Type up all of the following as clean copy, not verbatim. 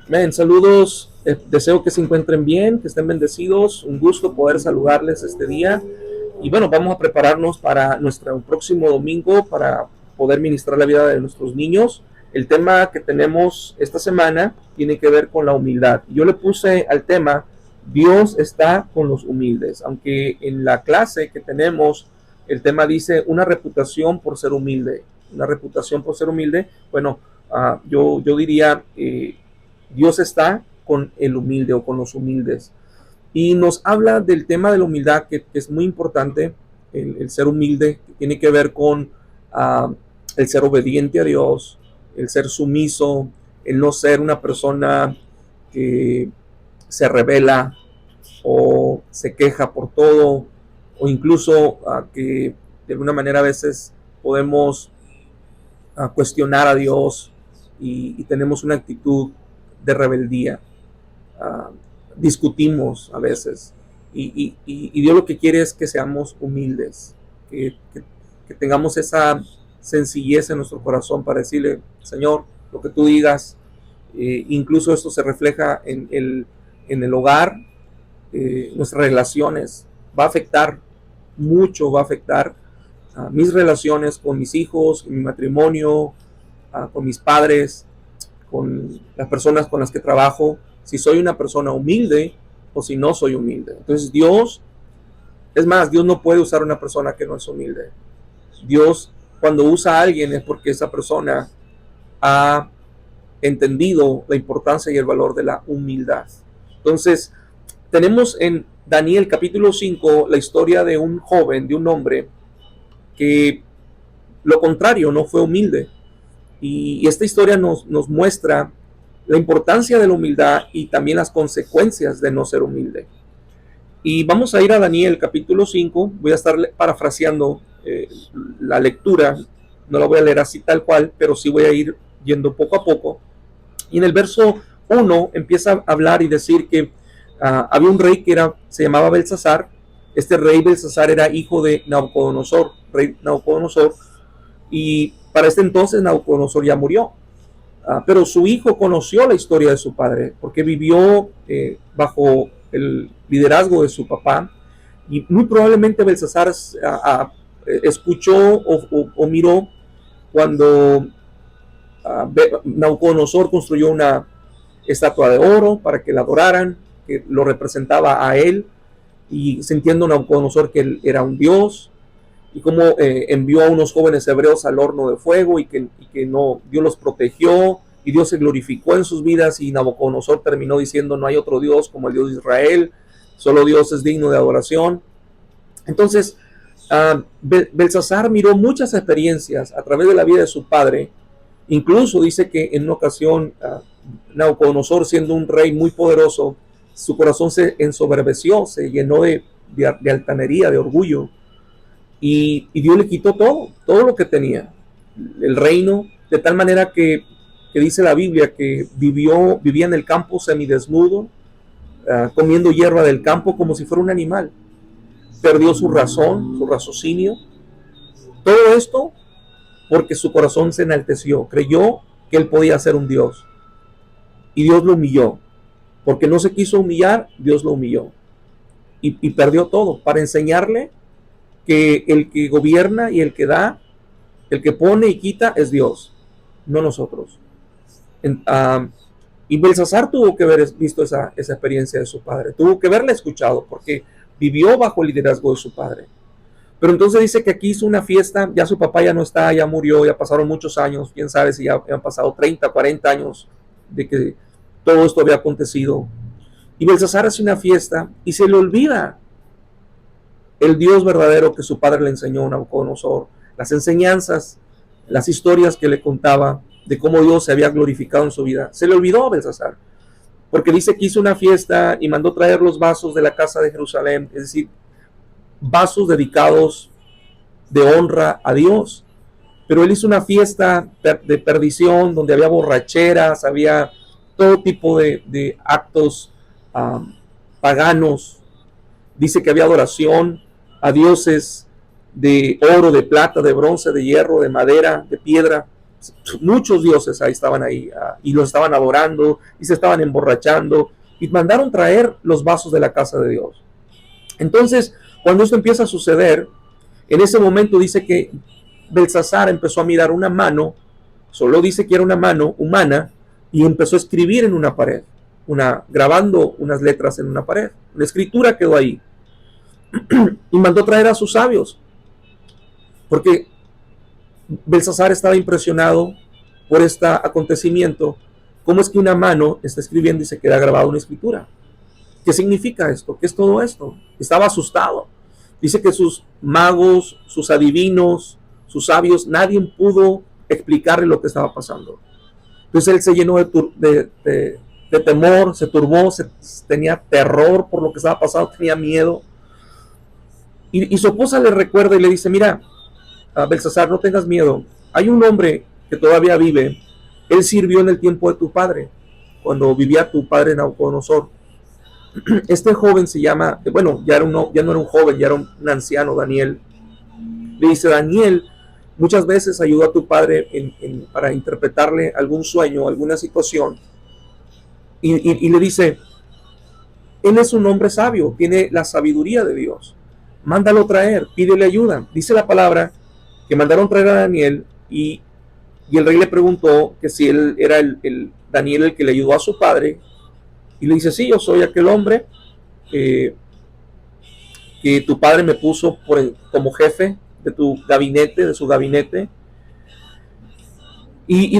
Men, saludos, deseo que se encuentren bien, que estén bendecidos, un gusto poder saludarles este día. Y bueno, vamos a prepararnos para nuestro próximo domingo para poder ministrar la vida de nuestros niños. El tema que tenemos esta semana tiene que ver con la humildad. Yo le puse al tema, Dios está con los humildes, aunque en la clase que tenemos el tema dice una reputación por ser humilde, una reputación por ser humilde. Bueno, yo diría, Dios está con el humilde o con los humildes. Y nos habla del tema de la humildad, que es muy importante, el ser humilde, que tiene que ver con el ser obediente a Dios, el ser sumiso, el no ser una persona que se revela o se queja por todo, o incluso que de alguna manera a veces podemos cuestionar a Dios y tenemos una actitud de rebeldía. Uh, Discutimos a veces y Dios lo que quiere es que seamos humildes, que tengamos esa sencillez en nuestro corazón para decirle, Señor, lo que tú digas. Incluso esto se refleja en el hogar, nuestras relaciones, va a afectar mucho, va a afectar mis relaciones con mis hijos, mi matrimonio, con mis padres, con las personas con las que trabajo, si soy una persona humilde o si no soy humilde. Entonces Dios, es más, Dios no puede usar una persona que no es humilde. Dios, cuando usa a alguien es porque esa persona ha entendido la importancia y el valor de la humildad. Entonces, tenemos en Daniel capítulo 5 la historia de un joven, de un hombre que lo contrario, no fue humilde. Y esta historia nos muestra la importancia de la humildad y también las consecuencias de no ser humilde. Y vamos a ir a Daniel capítulo 5, voy a estar parafraseando la lectura, no la voy a leer así tal cual, pero sí voy a ir yendo poco a poco. Y en el verso 1 empieza a hablar y decir que había un rey que se llamaba Belsasar. Este rey Belsasar era hijo de Nabucodonosor, rey Nabucodonosor, y para este entonces Nabucodonosor ya murió. Pero su hijo conoció la historia de su padre, porque vivió bajo el liderazgo de su papá, y muy probablemente Belsasar escuchó o miró cuando Nabucodonosor construyó una estatua de oro para que la adoraran, que lo representaba a él, y sintiendo Nabucodonosor que él era un dios, y cómo envió a unos jóvenes hebreos al horno de fuego y que no, Dios los protegió y Dios se glorificó en sus vidas, y Nabucodonosor terminó diciendo no hay otro Dios como el Dios de Israel, solo Dios es digno de adoración. Entonces Belsasar miró muchas experiencias a través de la vida de su padre. Incluso dice que en una ocasión Nabucodonosor, siendo un rey muy poderoso, su corazón se ensoberbeció, se llenó de altanería, de orgullo, y Dios le quitó todo lo que tenía, el reino, de tal manera que dice la Biblia que vivía en el campo semidesnudo, comiendo hierba del campo como si fuera un animal. Perdió su razón, su raciocinio. Todo esto porque su corazón se enalteció, creyó que él podía ser un Dios, y Dios lo humilló. Porque no se quiso humillar, Dios lo humilló, y perdió todo para enseñarle que el que gobierna y el que da, el que pone y quita es Dios, no nosotros. Y Belsasar tuvo que haber visto esa experiencia de su padre, tuvo que haberla escuchado, porque vivió bajo el liderazgo de su padre. Pero entonces dice que aquí hizo una fiesta, ya su papá ya no está, ya murió, ya pasaron muchos años, quién sabe si ya han pasado 30, 40 años de que todo esto había acontecido. Y Belsasar hace una fiesta y se le olvida el Dios verdadero que su padre le enseñó a Nabucodonosor, las enseñanzas, las historias que le contaba de cómo Dios se había glorificado en su vida. Se le olvidó a Belsasar, porque dice que hizo una fiesta y mandó traer los vasos de la casa de Jerusalén, es decir, vasos dedicados de honra a Dios. Pero él hizo una fiesta de perdición, donde había borracheras, había todo tipo de actos paganos. Dice que había adoración a dioses de oro, de plata, de bronce, de hierro, de madera, de piedra. muchos dioses ahí estaban ahí, y los estaban adorando y se estaban emborrachando, y mandaron traer los vasos de la casa de Dios. Entonces, cuando esto empieza a suceder, en ese momento dice que Belsasar empezó a mirar una mano, solo dice que era una mano humana, y empezó a escribir en una pared, grabando unas letras en una pared. La escritura quedó ahí. Y mandó traer a sus sabios, porque Belsasar estaba impresionado por este acontecimiento. ¿Cómo es que una mano está escribiendo y se queda grabada una escritura? ¿Qué significa esto? ¿Qué es todo esto? Estaba asustado. Dice que sus magos, sus adivinos, sus sabios, nadie pudo explicarle lo que estaba pasando. Entonces él se llenó de temor, se turbó, tenía terror por lo que estaba pasando, tenía miedo. Y su esposa le recuerda y le dice, mira, a Belsasar, no tengas miedo. Hay un hombre que todavía vive. Él sirvió en el tiempo de tu padre, cuando vivía tu padre Nabucodonosor. Este joven se llama, bueno, ya no era un joven, ya era un anciano, Daniel. Le dice, Daniel muchas veces ayudó a tu padre para interpretarle algún sueño, alguna situación. Y le dice, él es un hombre sabio, tiene la sabiduría de Dios. Mándalo traer, pídele ayuda. Dice la palabra que mandaron traer a Daniel, y el rey le preguntó que si él era el Daniel el que le ayudó a su padre. Y le dice, sí, yo soy aquel hombre que tu padre me puso como jefe de tu gabinete, de su gabinete. Y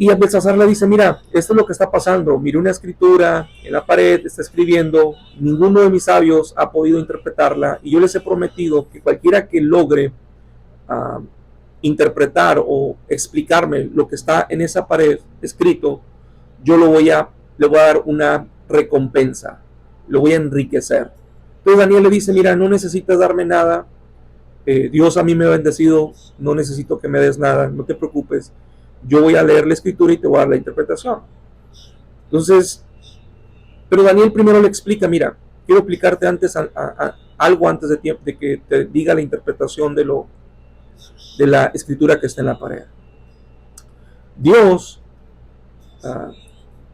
a Belsasar le dice, mira, esto es lo que está pasando. Mira una escritura en la pared, está escribiendo. Ninguno de mis sabios ha podido interpretarla. Y yo les he prometido que cualquiera que logre interpretar o explicarme lo que está en esa pared escrito, yo le voy a dar una recompensa, lo voy a enriquecer. Entonces Daniel le dice, mira, no necesitas darme nada, Dios a mí me ha bendecido, no necesito que me des nada, no te preocupes, yo voy a leer la escritura y te voy a dar la interpretación. Entonces, pero Daniel primero le explica, mira, quiero explicarte antes algo antes de que te diga la interpretación de la escritura que está en la pared. Dios,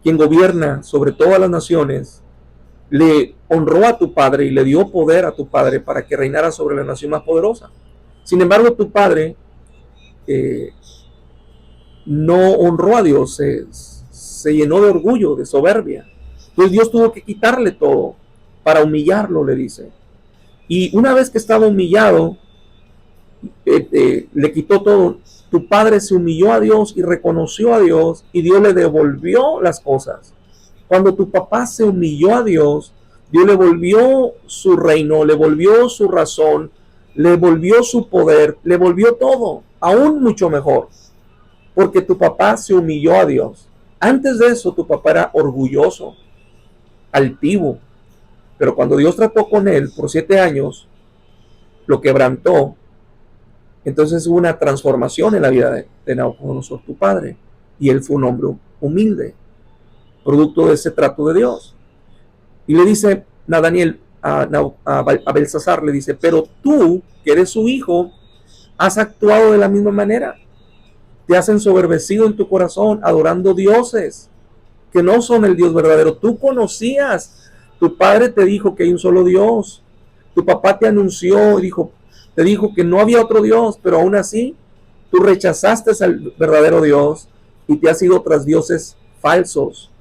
quien gobierna sobre todas las naciones, le honró a tu padre y le dio poder a tu padre para que reinara sobre la nación más poderosa. Sin embargo, tu padre no honró a Dios, se llenó de orgullo, de soberbia. Entonces Dios tuvo que quitarle todo para humillarlo, le dice. Y una vez que estaba humillado, le quitó todo. Tu padre se humilló a Dios y reconoció a Dios, y Dios le devolvió las cosas. Cuando tu papá se humilló a Dios, Dios le volvió su reino, le volvió su razón, le volvió su poder, le volvió todo, aún mucho mejor, porque tu papá se humilló a Dios. Antes de eso, tu papá era orgulloso, altivo, pero cuando Dios trató con él por 7 años, lo quebrantó. Entonces hubo una transformación en la vida de Nabucodonosor, tu padre, y él fue un hombre humilde, producto de ese trato de Dios. Y le dice a Daniel, a Belsasar, le dice, pero tú, que eres su hijo, has actuado de la misma manera. Te has ensoberbecido en tu corazón, adorando dioses que no son el Dios verdadero. Tú conocías, tu padre te dijo que hay un solo Dios. Tu papá te anunció y te dijo que no había otro Dios, pero aún así tú rechazaste al verdadero Dios y te has ido tras dioses falsos.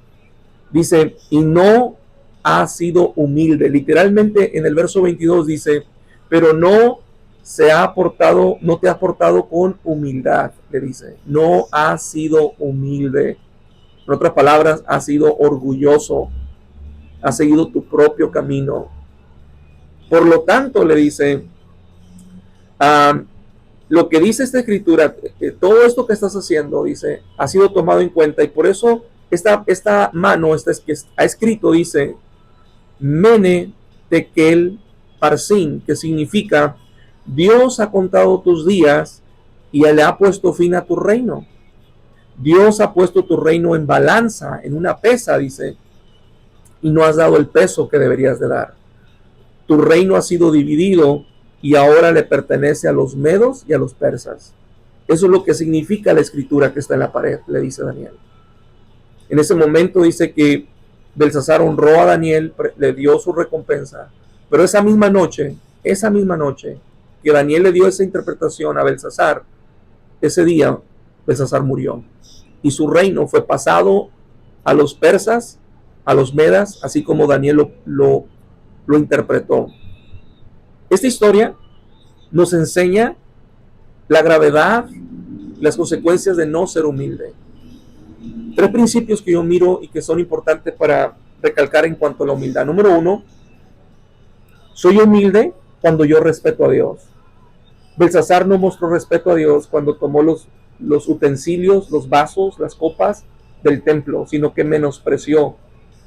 Dice, y no has sido humilde. Literalmente en el verso 22 dice, pero no te ha portado con humildad, le dice. No has sido humilde. En otras palabras, has sido orgulloso. Has seguido tu propio camino. Por lo tanto, le dice, lo que dice esta escritura, todo esto que estás haciendo, dice, ha sido tomado en cuenta, y por eso esta mano que ha escrito, dice, Mene Tekel Parsin, que significa, Dios ha contado tus días y le ha puesto fin a tu reino. Dios ha puesto tu reino en balanza, en una pesa, dice, y no has dado el peso que deberías de dar. Tu reino ha sido dividido y ahora le pertenece a los medos y a los persas. Eso es lo que significa la escritura que está en la pared, le dice Daniel. En ese momento dice que Belsasar honró a Daniel, le dio su recompensa, pero esa misma noche que Daniel le dio esa interpretación a Belsasar, ese día Belsasar murió y su reino fue pasado a los persas, a los medas, así como Daniel lo interpretó. Esta historia nos enseña la gravedad, las consecuencias de no ser humilde. 3 principios que yo miro y que son importantes para recalcar en cuanto a la humildad. Número 1, soy humilde cuando yo respeto a Dios. Belsasar no mostró respeto a Dios cuando tomó los utensilios, los vasos, las copas del templo, sino que menospreció.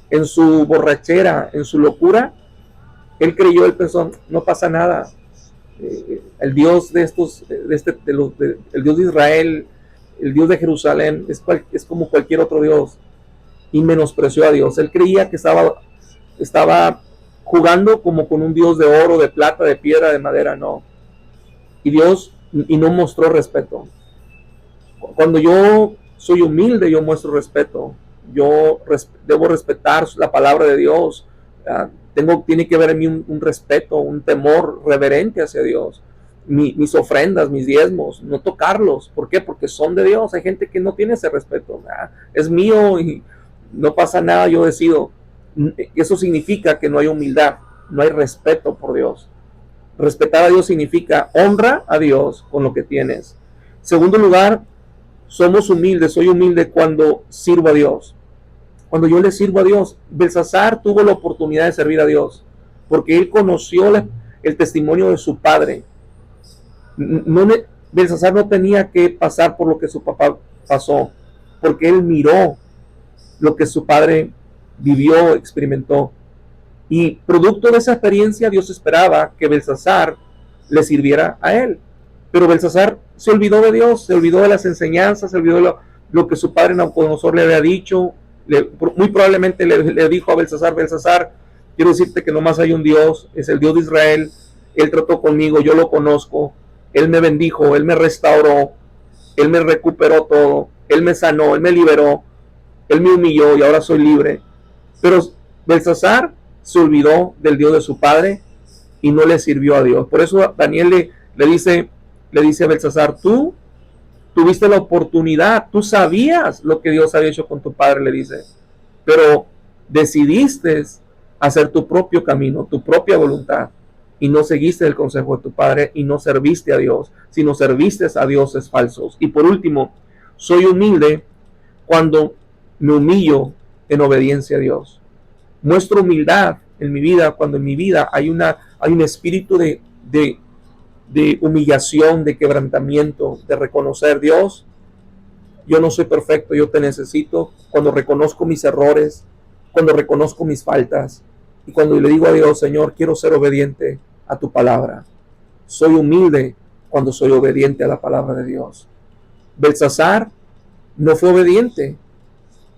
En su borrachera, en su locura, él creyó, él pensó, no pasa nada. El Dios el Dios de Israel, el Dios de Jerusalén, es como cualquier otro Dios. Y menospreció a Dios. Él creía que estaba jugando como con un Dios de oro, de plata, de piedra, de madera, no. Y no mostró respeto. Cuando yo soy humilde, yo muestro respeto. Debo respetar la palabra de Dios. Tiene que haber en mí un respeto, un temor reverente hacia Dios. Mis ofrendas, mis diezmos, no tocarlos. ¿Por qué? Porque son de Dios. Hay gente que no tiene ese respeto. Es mío y no pasa nada, yo decido. Eso significa que no hay humildad, no hay respeto por Dios. Respetar a Dios significa honra a Dios con lo que tienes. Segundo lugar, somos humildes, soy humilde cuando sirvo a Dios. Cuando yo le sirvo a Dios, Belsasar tuvo la oportunidad de servir a Dios, porque él conoció el testimonio de su padre. Belsasar no tenía que pasar por lo que su papá pasó, porque él miró lo que su padre vivió, experimentó. Y producto de esa experiencia, Dios esperaba que Belsasar le sirviera a él. Pero Belsasar se olvidó de Dios, se olvidó de las enseñanzas, se olvidó de lo que su padre Nabucodonosor le había dicho. Muy probablemente le dijo a Belsasar, quiero decirte que nomás hay un Dios, es el Dios de Israel. Él trató conmigo, yo lo conozco. Él me bendijo, Él me restauró, Él me recuperó todo, Él me sanó, Él me liberó, Él me humilló y ahora soy libre. Pero Belsasar se olvidó del Dios de su padre y no le sirvió a Dios. Por eso Daniel le dice a Belsasar, tú tuviste la oportunidad, tú sabías lo que Dios había hecho con tu padre, le dice, pero decidiste hacer tu propio camino, tu propia voluntad, y no seguiste el consejo de tu padre y no serviste a Dios, sino serviste a dioses falsos. Y por último, soy humilde cuando me humillo en obediencia a Dios. Muestro humildad en mi vida cuando en mi vida hay un espíritu de humillación, de quebrantamiento, de reconocer, Dios, yo no soy perfecto, yo te necesito. Cuando reconozco mis errores, cuando reconozco mis faltas y cuando le digo a Dios, Señor, quiero ser obediente a tu palabra. Soy humilde cuando soy obediente a la palabra de Dios. Belsasar no fue obediente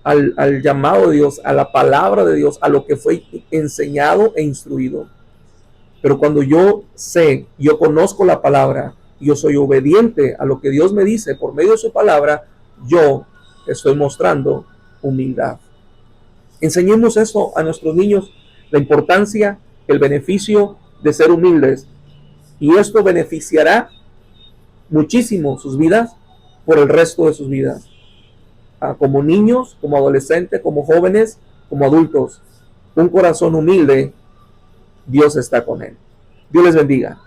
al llamado de Dios, a la palabra de Dios, a lo que fue enseñado e instruido. Pero cuando yo conozco la palabra, yo soy obediente a lo que Dios me dice por medio de su palabra, yo estoy mostrando humildad. Enseñemos eso a nuestros niños, la importancia, el beneficio de ser humildes. Y esto beneficiará muchísimo sus vidas por el resto de sus vidas. Como niños, como adolescentes, como jóvenes, como adultos. Un corazón humilde, Dios está con él. Dios les bendiga.